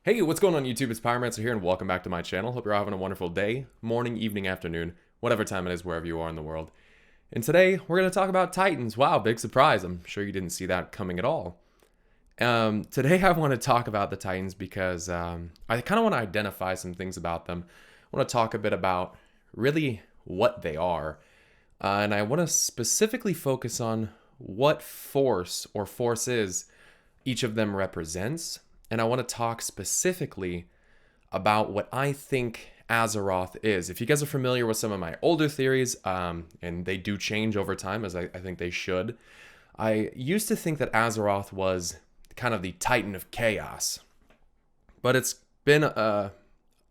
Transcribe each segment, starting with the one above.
Hey, what's going on YouTube? It's Pyromancer here and welcome back to my channel. Hope you're having a wonderful day, morning, evening, afternoon, whatever time it is wherever you are in the world. And today we're going to talk about Titans. Wow, big surprise. I'm sure you didn't see that coming at all. Today I want to talk about the Titans because I kind of want to identify some things about them. I want to talk a bit about really what they are. And I want to specifically focus on what force or forces each of them represents. And I want to talk specifically about what I think Azeroth is. If you guys are familiar with some of my older theories, and they do change over time, as I think they should, I used to think that Azeroth was kind of the Titan of Chaos. But it's been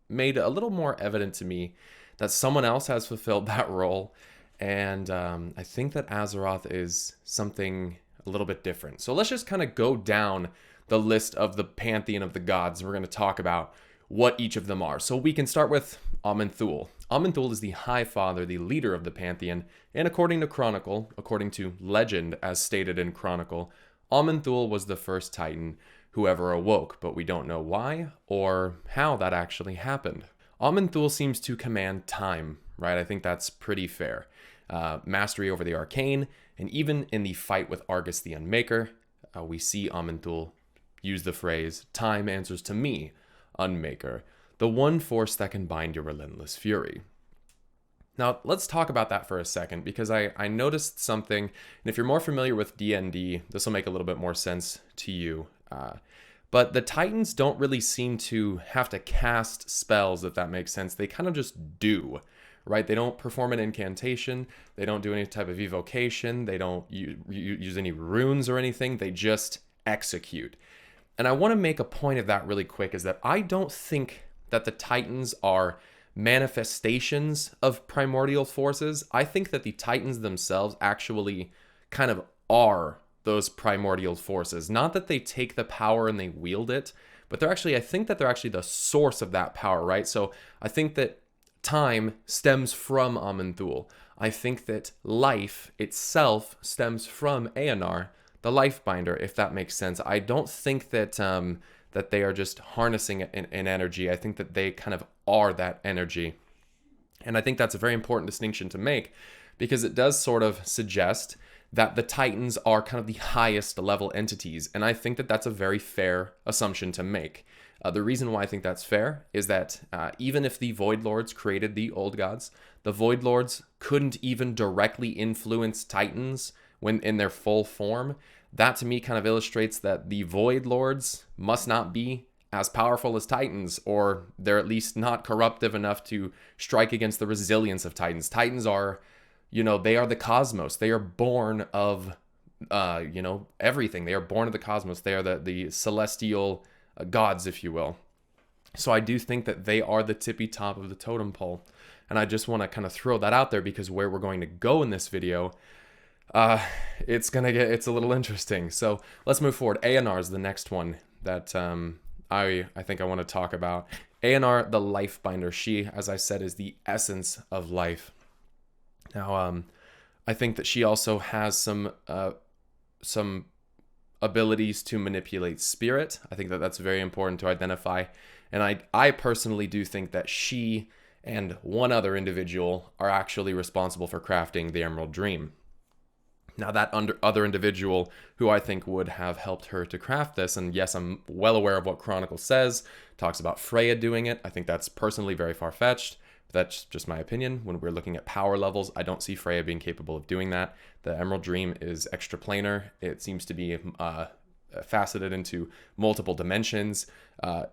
made a little more evident to me that someone else has fulfilled that role. And I think that Azeroth is something a little bit different. So let's just kind of go down the list of the pantheon of the gods. We're going to talk about what each of them are. So we can start with Aman'thul. Aman'thul is the High Father, the leader of the pantheon, and according to legend, as stated in Chronicle, Aman'thul was the first Titan who ever awoke, but we don't know why or how that actually happened. Aman'thul seems to command time, right? I think that's pretty fair. Mastery over the arcane, and even in the fight with Argus the Unmaker, we see Aman'thul use the phrase, "Time answers to me, Unmaker, the one force that can bind your relentless fury." Now, let's talk about that for a second, because I noticed something, and if you're more familiar with D&D, this will make a little bit more sense to you. But the Titans don't really seem to have to cast spells, if that makes sense. They kind of just do, right? They don't perform an incantation. They don't do any type of evocation. They don't use any runes or anything. They just execute. And I want to make a point of that really quick, is that I don't think that the Titans are manifestations of primordial forces. I think that the Titans themselves actually kind of are those primordial forces. Not that they take the power and they wield it, but I think that they're actually the source of that power, right? So I think that time stems from Aman'thul. I think that life itself stems from Eonar, the life binder, if that makes sense. I don't think that that they are just harnessing an energy. I think that they kind of are that energy. And I think that's a very important distinction to make, because it does sort of suggest that the Titans are kind of the highest level entities. And I think that that's a very fair assumption to make. The reason why I think that's fair is that even if the Void Lords created the old gods, the Void Lords couldn't even directly influence Titans when in their full form. That to me kind of illustrates that the Void Lords must not be as powerful as Titans, or they're at least not corruptive enough to strike against the resilience of Titans. Titans are, they are the cosmos. They are born of, everything. They are born of the cosmos. They are the celestial gods, if you will. So I do think that they are the tippy top of the totem pole. And I just want to kind of throw that out there, because where we're going to go in this video, it's a little interesting. So let's move forward. Eonar is the next one that I think I want to talk about. Eonar, the life binder. She, as I said, is the essence of life. Now, I think that she also has some abilities to manipulate spirit. I think that that's very important to identify. And I personally do think that she and one other individual are actually responsible for crafting the Emerald Dream. Now, that other individual who I think would have helped her to craft this, and yes, I'm well aware of what Chronicle says, talks about Freya doing it. I think that's personally very far-fetched. That's just my opinion. When we're looking at power levels, I don't see Freya being capable of doing that. The Emerald Dream is extraplanar. It seems to be faceted into multiple dimensions.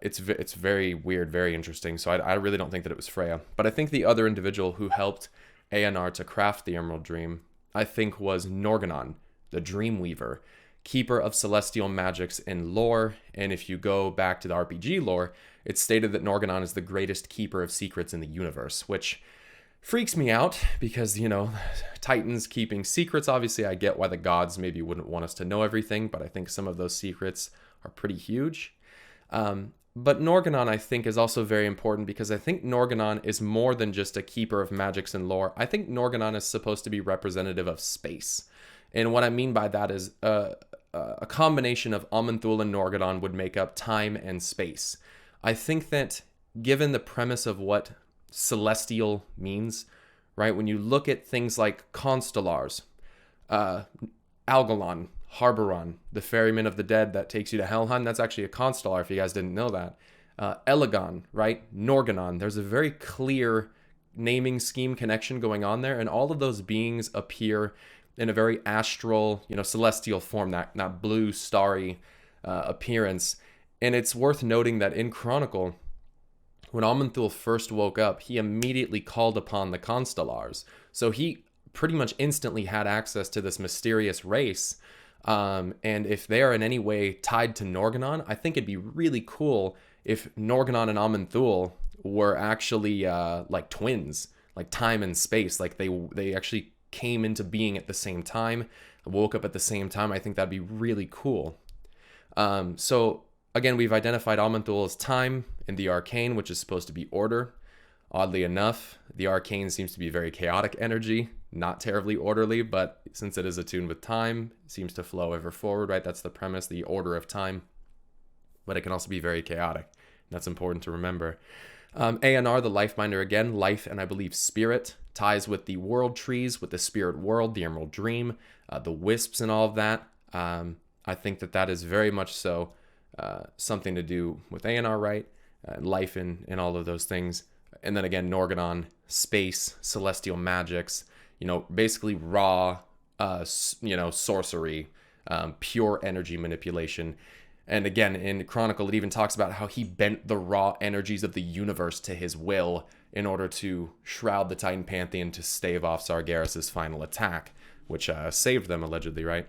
It's very weird, very interesting. So I really don't think that it was Freya. But I think the other individual who helped Eonar to craft the Emerald Dream, I think, was Norgannon, the Dreamweaver, keeper of celestial magics in lore. And if you go back to the RPG lore, it's stated that Norgannon is the greatest keeper of secrets in the universe, which freaks me out because, Titans keeping secrets. Obviously, I get why the gods maybe wouldn't want us to know everything, but I think some of those secrets are pretty huge. But Norgannon, I think, is also very important, because I think Norgannon is more than just a keeper of magics and lore. I think Norgannon is supposed to be representative of space. And what I mean by that is a combination of Aman'thul and Norgannon would make up time and space. I think that given the premise of what celestial means, right? When you look at things like constellars, Algalon, Harboron, the ferryman of the dead that takes you to Helheim, that's actually a constellar if you guys didn't know that. Elegon, right? Norgannon. There's a very clear naming scheme connection going on there, and all of those beings appear in a very astral, celestial form, that blue starry appearance. And it's worth noting that in Chronicle, when Aman'thul first woke up, he immediately called upon the Constellars. So he pretty much instantly had access to this mysterious race. And if they are in any way tied to Norgannon, I think it'd be really cool if Norgannon and Aman'thul were actually like twins, like time and space, like they actually came into being at the same time, woke up at the same time. I think that'd be really cool. So again, we've identified Aman'thul as time in the arcane, which is supposed to be order. Oddly enough, the arcane seems to be very chaotic energy, not terribly orderly, but since it is attuned with time, it seems to flow ever forward, right? That's the premise, the order of time. But it can also be very chaotic. That's important to remember. Eonar, the Lifeminder, again, life and I believe spirit, ties with the world trees, with the spirit world, the Emerald Dream, the wisps and all of that. I think that is very much so something to do with Eonar, right? Life and all of those things. And then again, Norgannon, space, celestial magics, basically raw, sorcery, pure energy manipulation. And again, in Chronicle, it even talks about how he bent the raw energies of the universe to his will in order to shroud the Titan Pantheon to stave off Sargeras' final attack, which saved them, allegedly, right?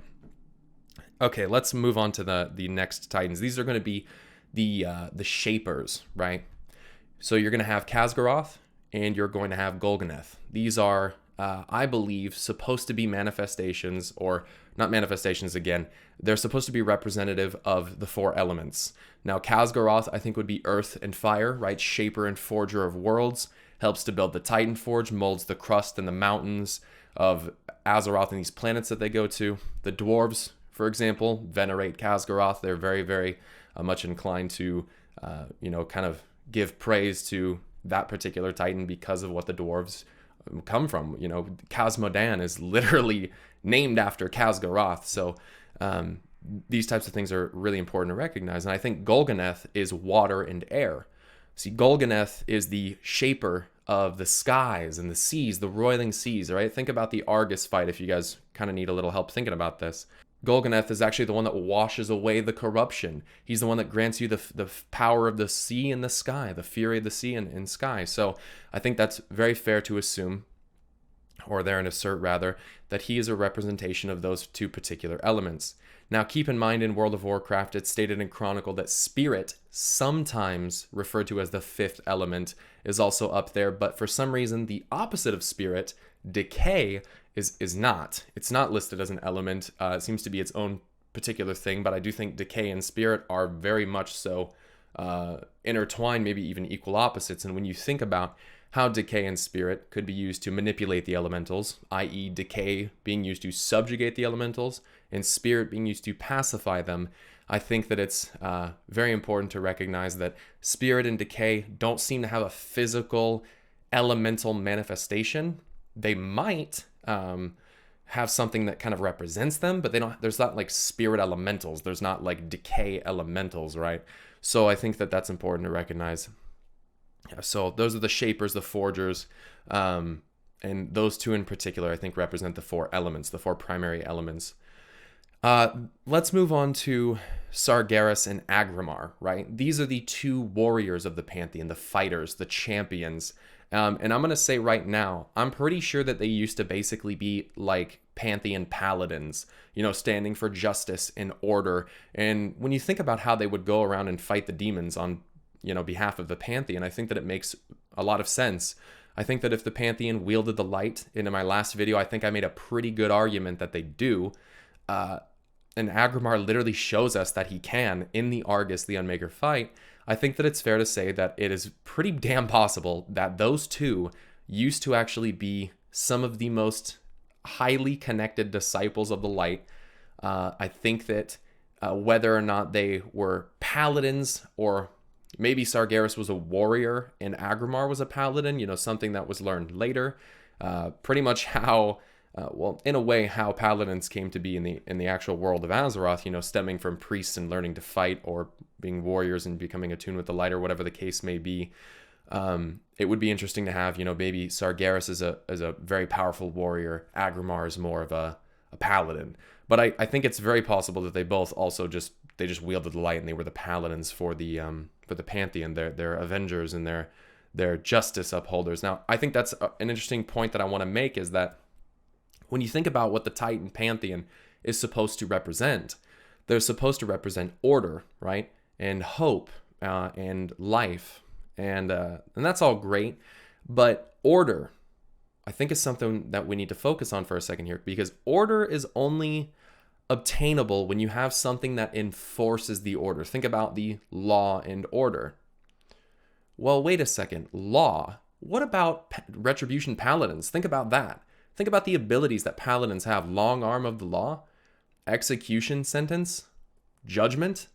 Okay, let's move on to the next Titans. These are going to be the Shapers, right? So you're going to have Khaz'goroth and you're going to have Golganneth. These are, I believe, supposed to be manifestations, or not manifestations again. They're supposed to be representative of the four elements. Now, Khaz'goroth, I think, would be earth and fire, right? Shaper and forger of worlds. Helps to build the Titan Forge, molds the crust and the mountains of Azeroth and these planets that they go to. The dwarves, for example, venerate Khaz'goroth. They're very, very much inclined to, kind of give praise to that particular Titan because of what the dwarves come from. Khaz'modan is literally named after Khaz'goroth. So these types of things are really important to recognize. And I think Golganneth is water and air. See, Golganneth is the shaper of the skies and the seas, the roiling seas, right? Think about the Argus fight if you guys kind of need a little help thinking about this. Golganneth is actually the one that washes away the corruption. He's the one that grants you the power of the sea and the sky, the fury of the sea and sky. So I think that's very fair to assume, or therein assert rather, that he is a representation of those two particular elements. Now keep in mind, in World of Warcraft, it's stated in Chronicle that spirit, sometimes referred to as the fifth element, is also up there, but for some reason the opposite of spirit, decay, is not. It's not listed as an element. It seems to be its own particular thing, but I do think decay and spirit are very much so intertwined, maybe even equal opposites. And when you think about how decay and spirit could be used to manipulate the elementals, i.e. decay being used to subjugate the elementals and spirit being used to pacify them, I think that it's very important to recognize that spirit and decay don't seem to have a physical elemental manifestation. They might have something that kind of represents them, but there's not like spirit elementals. There's not like decay elementals, right? So I think that that's important to recognize. So those are the shapers, the forgers, and those two in particular, I think, represent the four elements, the four primary elements. Let's move on to Sargeras and Aggramar, right? These are the two warriors of the Pantheon, the fighters, the champions. And I'm going to say right now, I'm pretty sure that they used to basically be like Pantheon paladins, standing for justice and order. And when you think about how they would go around and fight the demons on, behalf of the Pantheon, I think that it makes a lot of sense. I think that if the Pantheon wielded the light, and in my last video, I think I made a pretty good argument that they do. And Aggramar literally shows us that he can in the Argus, the Unmaker fight. I think that it's fair to say that it is pretty damn possible that those two used to actually be some of the most highly connected disciples of the light. I think that whether or not they were paladins or Maybe Sargeras was a warrior and Aggramar was a paladin, something that was learned later. Pretty much how, in a way, how paladins came to be in the actual world of Azeroth, stemming from priests and learning to fight, or being warriors and becoming attuned with the light, or whatever the case may be. It would be interesting to have, maybe Sargeras is a very powerful warrior. Aggramar is more of a paladin. But I think it's very possible that they both also just wielded the light, and they were the paladins for the pantheon. They're avengers and they're justice upholders. Now, I think that's an interesting point that I want to make, is that when you think about what the Titan pantheon is supposed to represent, they're supposed to represent order, right? And hope, and life. And that's all great. But order, I think, is something that we need to focus on for a second here, because order is only obtainable when you have something that enforces the order. Think about the law and order. Well, wait a second. Law? What about retribution paladins? Think about that. Think about the abilities that paladins have. Long arm of the law, execution sentence, judgment.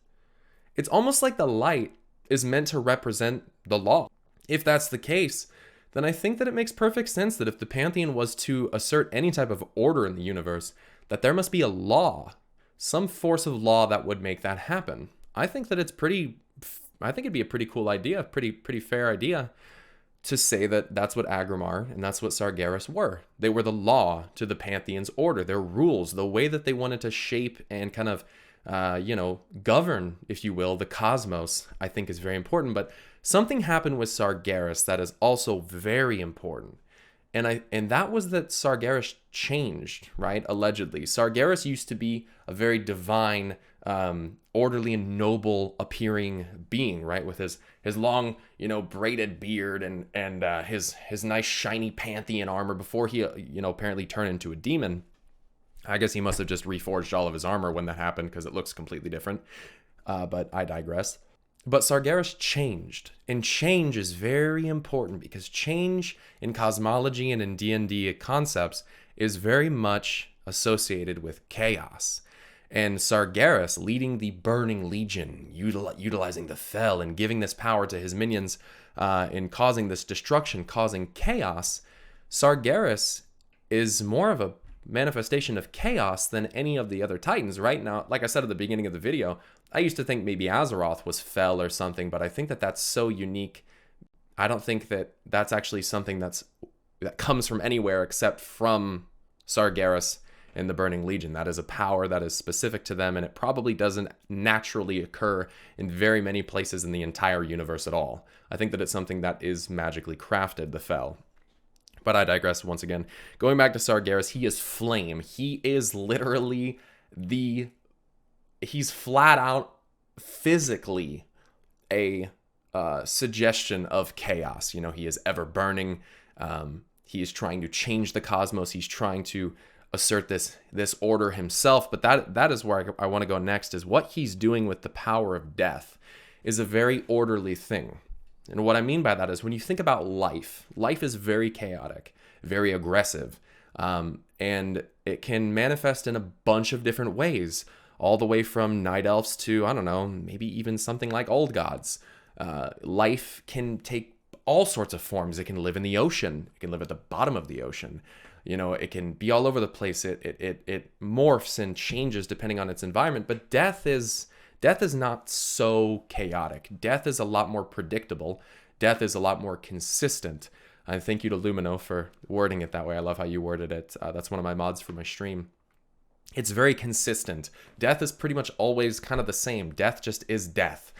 It's almost like the light is meant to represent the law. If that's the case, then I think that it makes perfect sense that if the pantheon was to assert any type of order in the universe, that there must be a law, some force of law that would make that happen. I think it'd be a pretty cool idea, pretty fair idea, to say that that's what Aggramar and that's what Sargeras were. They were the law to the pantheon's order, their rules, the way that they wanted to shape and kind of, govern, if you will, the cosmos, I think is very important. But something happened with Sargeras that is also very important. And that was that Sargeras changed, right? Allegedly. Sargeras used to be a very divine, orderly and noble appearing being, right? With his long, braided beard and his nice shiny pantheon armor before he, apparently turned into a demon. I guess he must have just reforged all of his armor when that happened, because it looks completely different. But I digress. But Sargeras changed, and change is very important, because change in cosmology and in D&D concepts is very much associated with chaos. And Sargeras, leading the Burning Legion, utilizing the Fel and giving this power to his minions, and causing this destruction, causing chaos, Sargeras is more of a manifestation of chaos than any of the other Titans. Right now, like I said at the beginning of the video, I used to think maybe Azeroth was Fel or something, but I think that that's so unique. I don't think that that's actually something that comes from anywhere except from Sargeras and the Burning Legion. That is a power that is specific to them, and it probably doesn't naturally occur in very many places in the entire universe at all. I think that it's something that is magically crafted, the Fel. But I digress once again. Going back to Sargeras, he is flame. He is literally he's flat out physically a suggestion of chaos. He is ever burning. He is trying to change the cosmos. He's trying to assert this order himself. But that is where I want to go next, is what he's doing with the power of death is a very orderly thing. And what I mean by that is, when you think about life is very chaotic, very aggressive, and it can manifest in a bunch of different ways, all the way from night elves to, I don't know, maybe even something like old gods. Life can take all sorts of forms. It can live in the ocean. It can live at the bottom of the ocean. It can be all over the place. It morphs and changes depending on its environment. But death is not so chaotic. Death is a lot more predictable. Death is a lot more consistent. I thank you to Lumino for wording it that way. I love how you worded it. That's one of my mods for my stream. It's very consistent. Death is pretty much always kind of the same. Death just is death.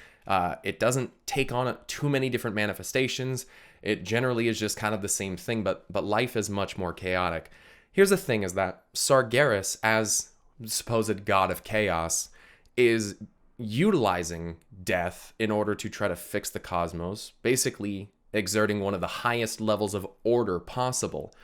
It doesn't take on too many different manifestations. It generally is just kind of the same thing, but life is much more chaotic. Here's the thing, is that Sargeras, as supposed god of chaos, is utilizing death in order to try to fix the cosmos, basically exerting one of the highest levels of order possible.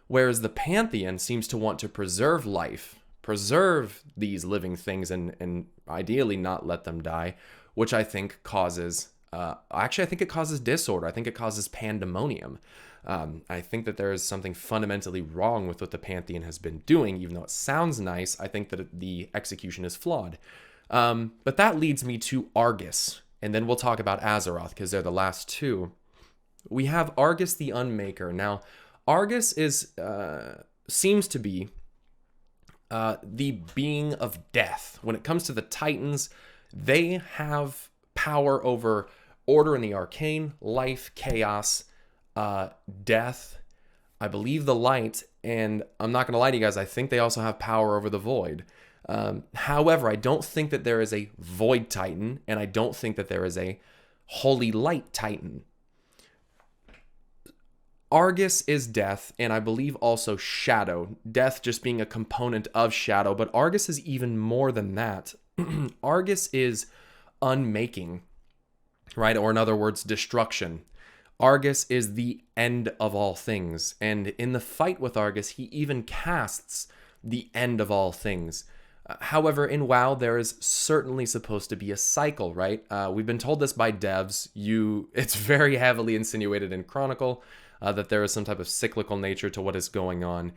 Whereas the Pantheon seems to want to preserve life, preserve these living things, and ideally not let them die, which I think causes, I think it causes disorder. I think it causes pandemonium. I think that there is something fundamentally wrong with what the Pantheon has been doing. Even though it sounds nice, I think that the execution is flawed. But that leads me to Argus. and then we'll talk about Azeroth because they're the last two. We have Argus the Unmaker. Now, Argus seems to be the being of death. When it comes to the Titans, they have power over order in the arcane, life, chaos, death, I believe the light, and I'm not going to lie to you guys, I think they also have power over the void. However, I don't think that there is a void titan, and I don't think that there is a holy light titan. Argus is death, and I believe also shadow. Death just being a component of shadow, but Argus is even more than that. Argus is unmaking, right? Or in other words, destruction. Argus is the end of all things, and in the fight with Argus, he even casts the end of all things. However, in WoW, there is certainly supposed to be a cycle, right? We've been told this by devs. It's very heavily insinuated in Chronicle that there is some type of cyclical nature to what is going on.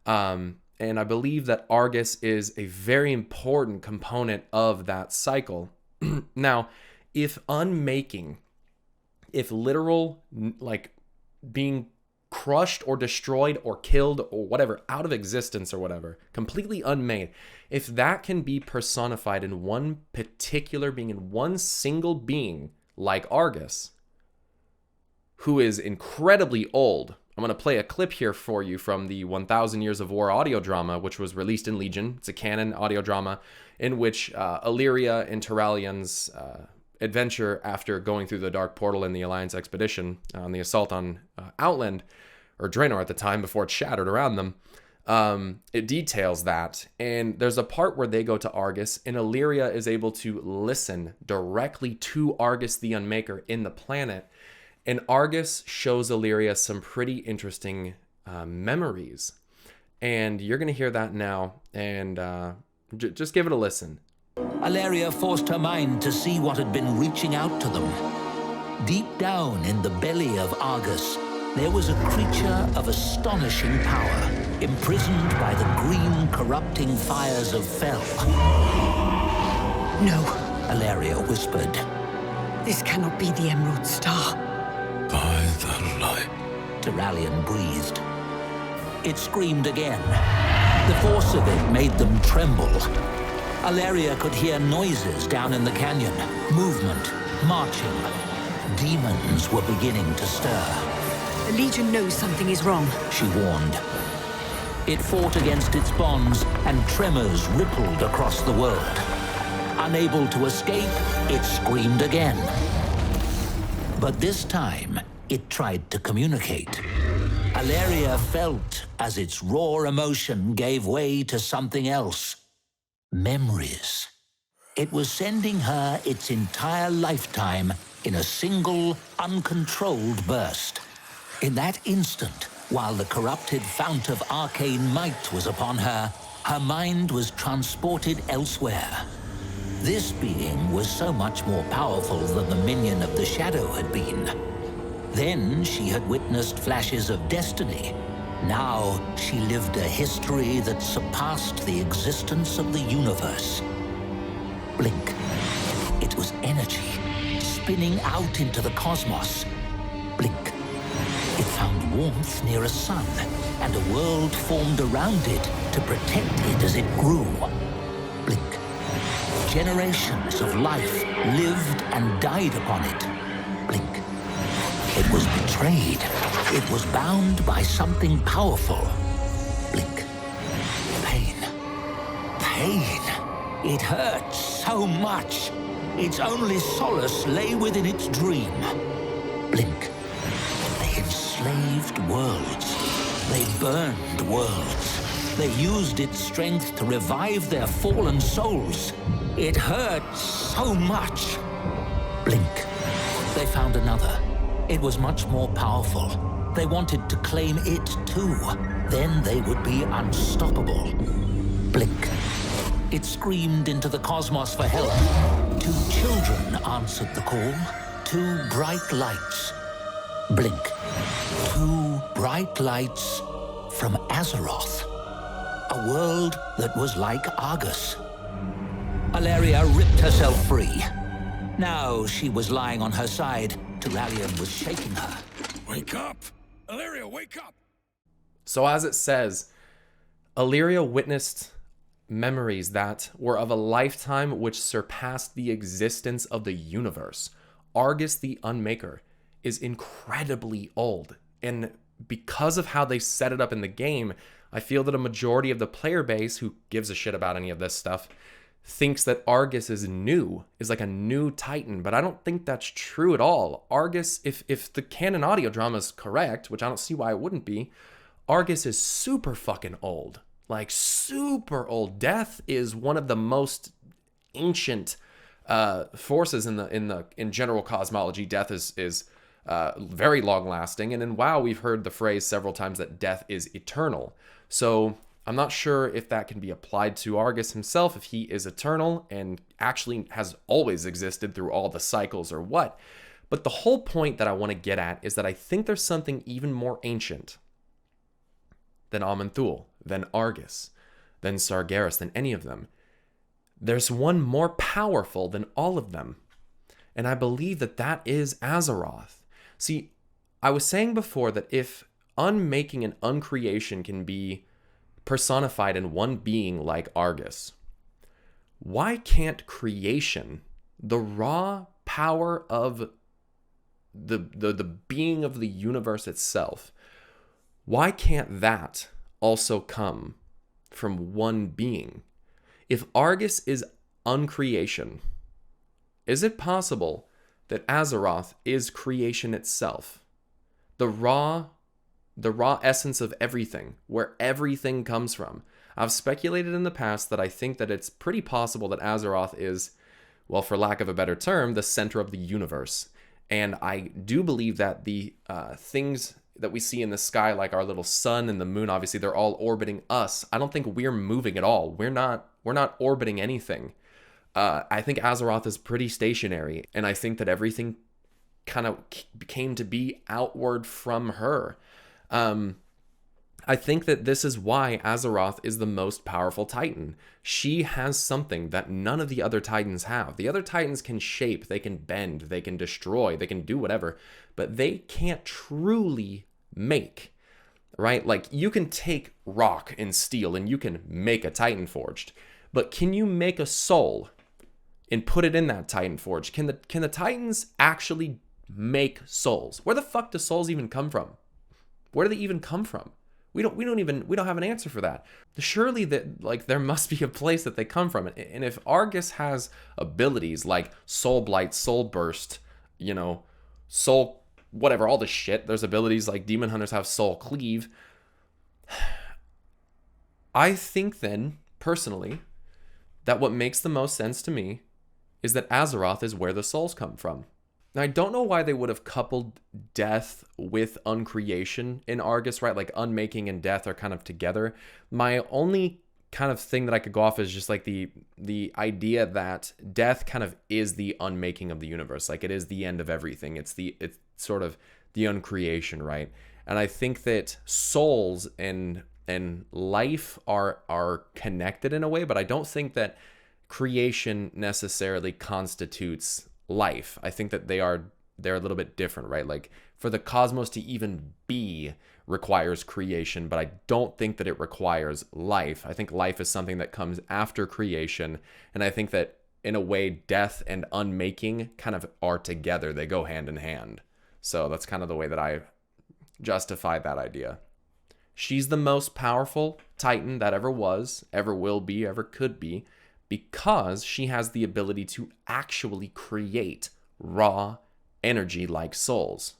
And I believe that Argus is a very important component of that cycle. Now, if unmaking, if literal, like being crushed or destroyed or killed or whatever, out of existence or whatever, completely unmade, if that can be personified in one particular being, in one single being like Argus, who is incredibly old. I'm going to play a clip here for you from the 1000 Years of War audio drama, which was released in Legion. It's a canon audio drama in which Illyria and Turalion's adventure after going through the Dark Portal in the Alliance expedition on the assault on Outland, or Draenor at the time before it shattered around them. It details that, and there's a part where they go to Argus, and Illyria is able to listen directly to Argus the Unmaker in the planet, and Argus shows Illyria some pretty interesting memories, and you're going to hear that now, and just give it a listen. Illyria forced her mind to see what had been reaching out to them. Deep down in the belly of Argus, there was a creature of astonishing power, imprisoned by the green, corrupting fires of Fel. No, Illyria whispered. this cannot be the Emerald Star. By the light. Turalion breathed. It screamed again. The force of it made them tremble. Illyria could hear noises down in the canyon. Movement, marching. Demons were beginning to stir. The Legion knows something is wrong. She warned. It fought against its bonds, and tremors rippled across the world. Unable to escape, it screamed again. But this time, it tried to communicate. Illyria felt as its raw emotion gave way to something else. Memories. It was sending her its entire lifetime in a single, uncontrolled burst. In that instant, while the corrupted fount of arcane might was upon her, her mind was transported elsewhere. This being was so much more powerful than the minion of the Shadow had been. Then she had witnessed flashes of destiny. Now she lived a history that surpassed the existence of the universe. Blink. It was energy, spinning out into the cosmos. Blink. It found warmth near a sun, and a world formed around it to protect it as it grew. Blink. Generations of life lived and died upon it. Blink. It was betrayed. It was bound by something powerful. Blink. Pain. Pain. It hurt so much. Its only solace lay within its dream. Blink. They enslaved worlds. They burned worlds. They used its strength to revive their fallen souls. It hurt so much. Blink. They found another. It was much more powerful. They wanted to claim it too. Then they would be unstoppable. Blink. It screamed into the cosmos for help. 2 children answered the call. 2 bright lights. Blink. 2 bright lights from Azeroth. A world that was like Argus. Illyria ripped herself free. Now she was lying on her side. Turalyon was shaking her. Wake up! Illyria, wake up! So as it says, Illyria witnessed memories that were of a lifetime which surpassed the existence of the universe. Argus the Unmaker is incredibly old, and because of how they set it up in the game, I feel that a majority of the player base who gives a shit about any of this stuff thinks that Argus is new, is like a new Titan, but I don't think that's true at all. Argus, if the canon audio drama is correct, which I don't see why it wouldn't be, Argus is super fucking old. Like super old. Death is one of the most ancient forces in general cosmology. Death is very long lasting, and in WoW we've heard the phrase several times that death is eternal. So I'm not sure if that can be applied to Argus himself, if he is eternal and actually has always existed through all the cycles or what. But the whole point that I want to get at is that I think there's something even more ancient than Aman'thul, than Argus, than Sargeras, than any of them. There's one more powerful than all of them. And I believe that that is Azeroth. See, I was saying before that if unmaking and uncreation can be personified in one being like Argus, why can't creation, the raw power of the being of the universe itself, why can't that also come from one being? If Argus is uncreation, is it possible that Azeroth is creation itself? The raw essence of everything, where everything comes from. I've speculated in the past that I think that it's pretty possible that Azeroth is, well, for lack of a better term, the center of the universe. And I do believe that the things that we see in the sky, like our little sun and the moon, obviously they're all orbiting us. I don't think we're moving at all. We're not orbiting anything. I think Azeroth is pretty stationary, and I think that everything kind of came to be outward from her. I think that this is why Azeroth is the most powerful Titan. She has something that none of the other Titans have. The other Titans can shape, they can bend, they can destroy, they can do whatever, but they can't truly make, right? Like, you can take rock and steel and you can make a Titan forged, but can you make a soul and put it in that Titan forge? Can the Titans actually make souls? Where the fuck do souls even come from? Where do they even come from? We don't have an answer for that. Surely that, like, there must be a place that they come from. And if Argus has abilities like Soul Blight, Soul Burst, Soul whatever, all this shit, there's abilities like Demon Hunters have Soul Cleave. I think then, personally, that what makes the most sense to me is that Azeroth is where the souls come from. Now, I don't know why they would have coupled death with uncreation in Argus, right? Like, unmaking and death are kind of together. My only kind of thing that I could go off is just like the idea that death kind of is the unmaking of the universe. Like, it is the end of everything. It's sort of the uncreation, right? And I think that souls and life are connected in a way, but I don't think that creation necessarily constitutes life. I think that they're a little bit different, right? Like, for the cosmos to even be requires creation, but I don't think that it requires life. I think life is something that comes after creation, and I think that in a way death and unmaking kind of are together. They go hand in hand. So that's kind of the way that I justify that idea. She's the most powerful Titan that ever was, ever will be, ever could be, because she has the ability to actually create raw energy like souls.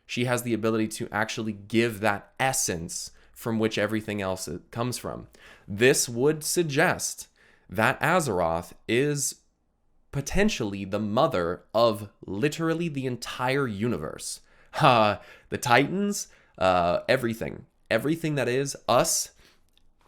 She has the ability to actually give that essence from which everything else comes from. This would suggest that Azeroth is potentially the mother of literally the entire universe. The Titans, everything that is us,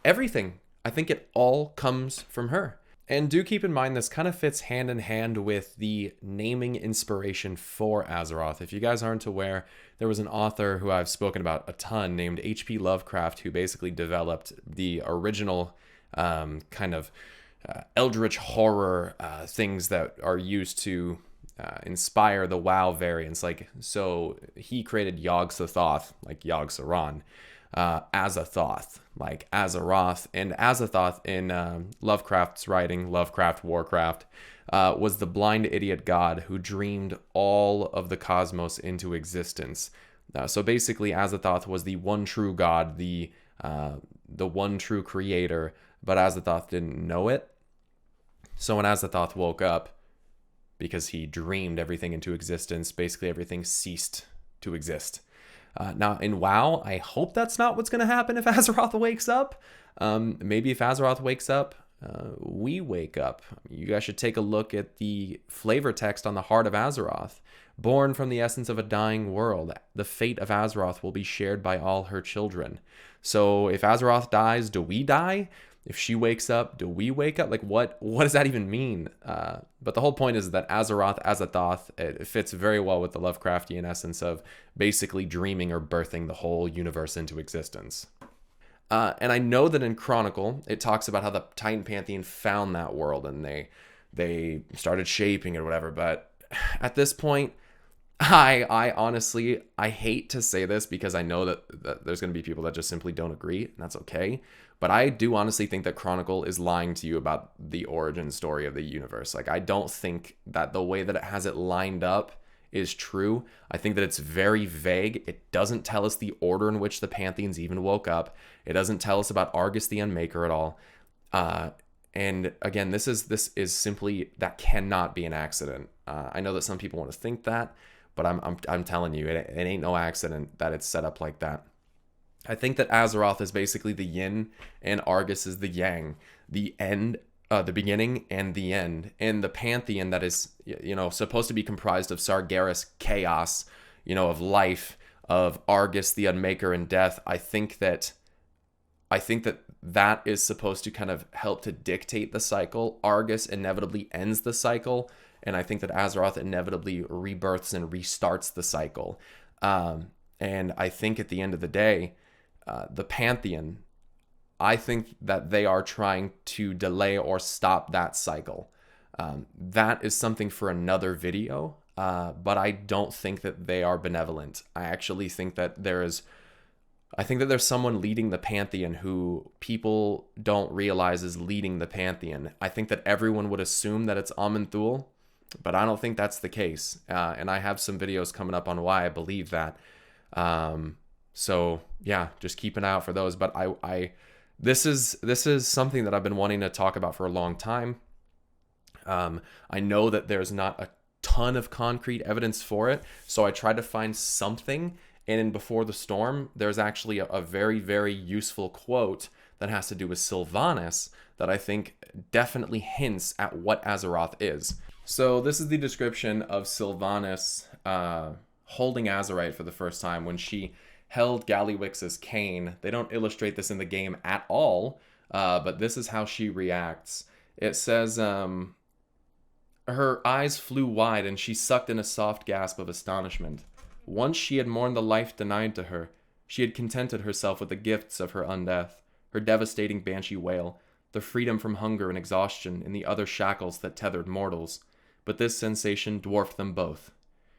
everything. I think it all comes from her. And do keep in mind, this kind of fits hand in hand with the naming inspiration for Azeroth. If you guys aren't aware, there was an author who I've spoken about a ton named H.P. Lovecraft, who basically developed the original kind of eldritch horror things that are used to inspire the WoW variants. Like, so he created Yogg-Sothoth, like Yogg-Saron, Azathoth, like Azeroth, and Azathoth in Lovecraft's writing, Lovecraft, Warcraft, was the blind idiot god who dreamed all of the cosmos into existence. So basically, Azathoth was the one true god, the one true creator, but Azathoth didn't know it. So when Azathoth woke up, because he dreamed everything into existence, basically everything ceased to exist. Now, in WoW, I hope that's not what's going to happen if Azeroth wakes up. Maybe if Azeroth wakes up, we wake up. You guys should take a look at the flavor text on the heart of Azeroth. Born from the essence of a dying world, the fate of Azeroth will be shared by all her children. So if Azeroth dies, do we die? If she wakes up, do we wake up? Like, what does that even mean? But the whole point is that Azathoth, it fits very well with the Lovecraftian essence of basically dreaming or birthing the whole universe into existence. And I know that in Chronicle, it talks about how the Titan Pantheon found that world and they started shaping it or whatever. But at this point, I honestly, I hate to say this because I know that there's going to be people that just simply don't agree, and that's okay. But I do honestly think that Chronicle is lying to you about the origin story of the universe. Like, I don't think that the way that it has it lined up is true. I think that it's very vague. It doesn't tell us the order in which the Pantheons even woke up. It doesn't tell us about Argus the Unmaker at all. And again, this is simply, that cannot be an accident. I know that some people want to think that, but I'm telling you, it ain't no accident that it's set up like that. I think that Azeroth is basically the yin and Argus is the yang, the beginning and the end. And the pantheon that is, supposed to be comprised of Sargeras, chaos, of life, of Argus, the Unmaker, and death. I think that is supposed to kind of help to dictate the cycle. Argus inevitably ends the cycle, and I think that Azeroth inevitably rebirths and restarts the cycle. And I think at the end of the day, the Pantheon, I think that they are trying to delay or stop that cycle. That is something for another video, but I don't think that they are benevolent. I actually think that there's someone leading the Pantheon who people don't realize is leading the Pantheon. I think that everyone would assume that it's Aman'thul, but I don't think that's the case. And I have some videos coming up on why I believe that. So yeah, just keep an eye out for those. But this is something that I've been wanting to talk about for a long time. I know that there's not a ton of concrete evidence for it, so I tried to find something. And in Before the Storm, there's actually a very, very useful quote that has to do with Sylvanas that I think definitely hints at what Azeroth is. So this is the description of Sylvanas holding Azerite for the first time when she held Gallywix's cane. They don't illustrate this in the game at all, but this is how she reacts. It says, her eyes flew wide and she sucked in a soft gasp of astonishment. Once she had mourned the life denied to her. She had contented herself with the gifts of her undeath, her devastating banshee wail, the freedom from hunger and exhaustion, and the other shackles that tethered mortals. But this sensation dwarfed them both.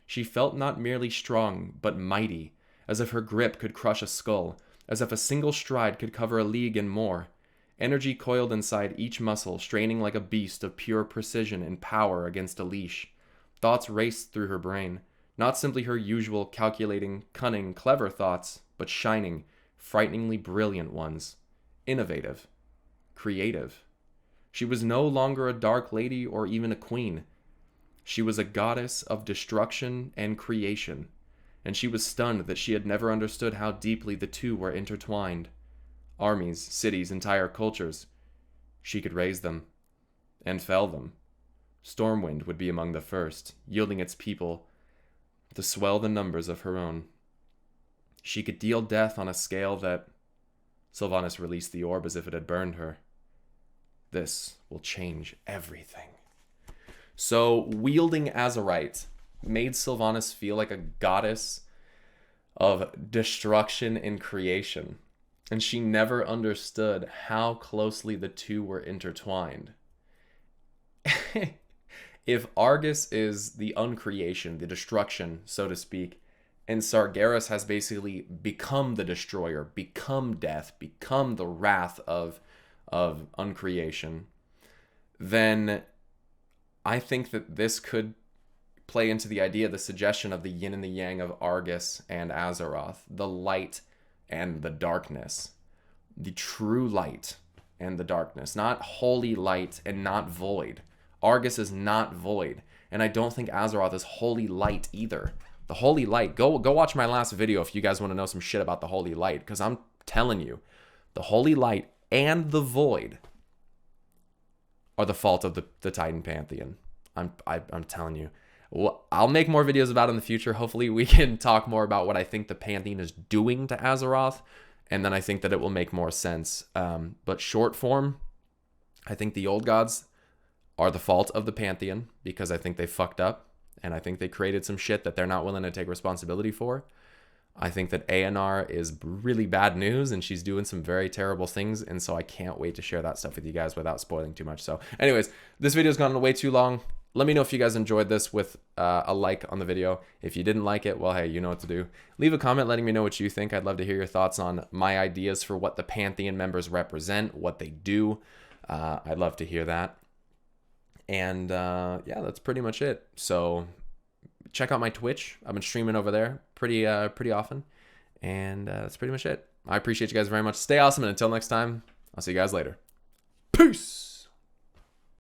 She felt not merely strong, but mighty, as if her grip could crush a skull, as if a single stride could cover a league and more. Energy coiled inside each muscle, straining like a beast of pure precision and power against a leash. Thoughts raced through her brain. Not simply her usual calculating, cunning, clever thoughts, but shining, frighteningly brilliant ones. Innovative. Creative. She was no longer a dark lady or even a queen. She was a goddess of destruction and creation, and she was stunned that she had never understood how deeply the two were intertwined. Armies, cities, entire cultures. She could raise them, and fell them. Stormwind would be among the first, yielding its people to swell the numbers of her own. She could deal death on a scale that... Sylvanas released the orb as if it had burned her. This will change everything. So, wielding Azerite made Sylvanas feel like a goddess of destruction and creation, and she never understood how closely the two were intertwined. if Argus is the uncreation, the destruction, so to speak, and Sargeras has basically become the destroyer, become death, become the wrath of uncreation, then I think that this could play into the idea, the suggestion of the yin and the yang of Argus and Azeroth, the light and the darkness, the true light and the darkness, not holy light and not void. Argus is not void, and I don't think Azeroth is holy light either. The holy light, go watch my last video if you guys want to know some shit about the holy light, because I'm telling you, the holy light and the void are the fault of the Titan Pantheon. I'm telling you. Well, I'll make more videos about it in the future. Hopefully we can talk more about what I think the Pantheon is doing to Azeroth, and then I think that it will make more sense. But short form, I think the old gods are the fault of the Pantheon, because I think they fucked up, and I think they created some shit that they're not willing to take responsibility for. I think that Eonar is really bad news, and she's doing some very terrible things, and so I can't wait to share that stuff with you guys without spoiling too much. So anyways, this video's gone way too long. Let me know if you guys enjoyed this with a like on the video. If you didn't like it, well, hey, you know what to do. Leave a comment letting me know what you think. I'd love to hear your thoughts on my ideas for what the Pantheon members represent, what they do. I'd love to hear that. And yeah, that's pretty much it. So check out my Twitch. I've been streaming over there pretty often. And that's pretty much it. I appreciate you guys very much. Stay awesome, and until next time, I'll see you guys later. Peace!